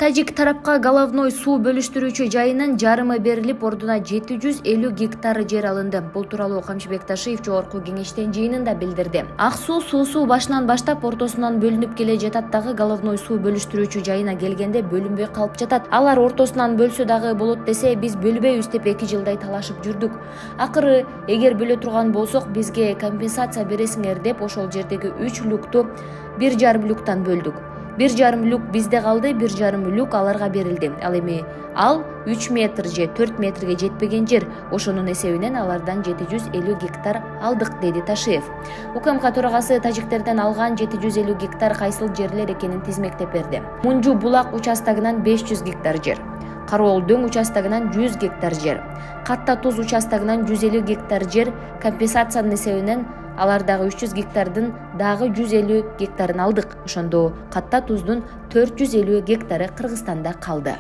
Тажик тарапка головной суу бөлүштүрүүчү жайынын жарымы берилип, ордуна 750 гектар жер алынды. Бул тууралуу Камчыбек Ташиев жогорку кеңештин жыйынында билдирди. Ак суу башынан баштап ортосунан бөлүнүп келе жатат дагы головной суу бөлүштүрүүчү жайына келгенде бөлүнбөй калып жатат. Алар ортосунан бөлсө дагы болот десе, биз бөлүбөйбүз деп 2 жылдай талашып жүрдүк. Акыры эгер бөлө турган болсок, бизге компенсация бересиңер деп ошол жердеги 3 люкту 1,5 люктан бөлдүк. 1,5 люк бизде калды, 1,5 люк аларга берилди. Ал эми 3 метр же 4 метрге жетпеген жер. Ошонун эсебинен алардан 750 гектар алдык, деди Ташиев. УКМК төрагасы тажиктерден алган 750 гектар кайсыл жерлер экенин тизмектеп берди. Мунжу булак участогунан 500 гектар жер, Кароол дөң участогунан 100 гектар жер, Катта туз участогунан 150 гектар жер компенсациянын эсебинен алардагы 300 гектардын дагы 150 гектарын алдык. Ошондо Катта туздун 450 гектары Кыргызстанда калды.